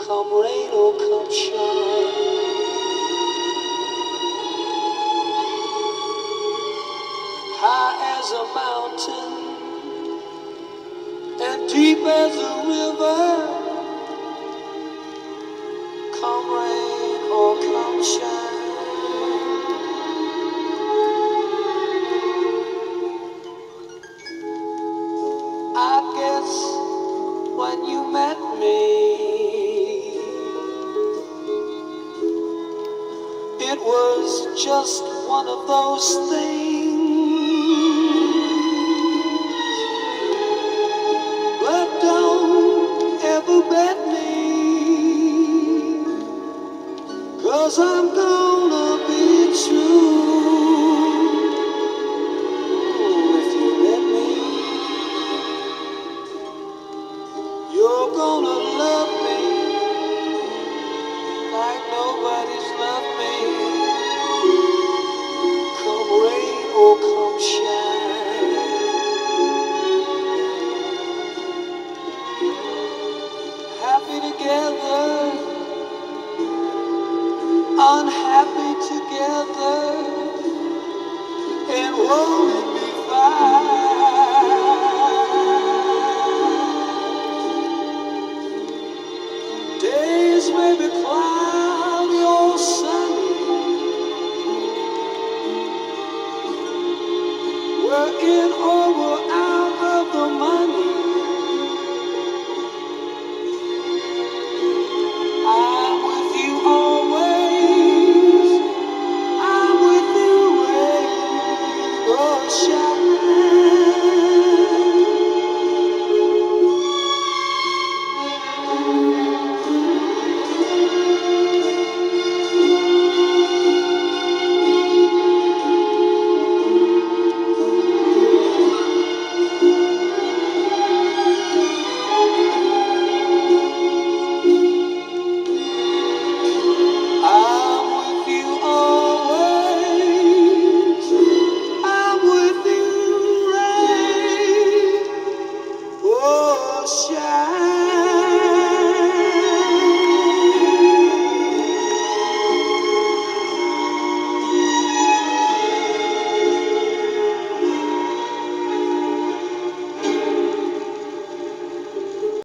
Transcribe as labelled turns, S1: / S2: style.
S1: come rain or come shine, high as a mountain and deep as a river, come rain or come shine. I guess when you met me, it was just one of those things. But don't ever bet me, 'cause I'm gonna be true. If you let me, you're gonna love me like nobody's loved me. Come rain or come shine, happy together, unhappy together, and won't it be fine? Days may be cloudy or sunny, we're in or we're out of the money. I'm with you always, I'm with you rain or shine. I'm with you always, I'm with you rain or shine.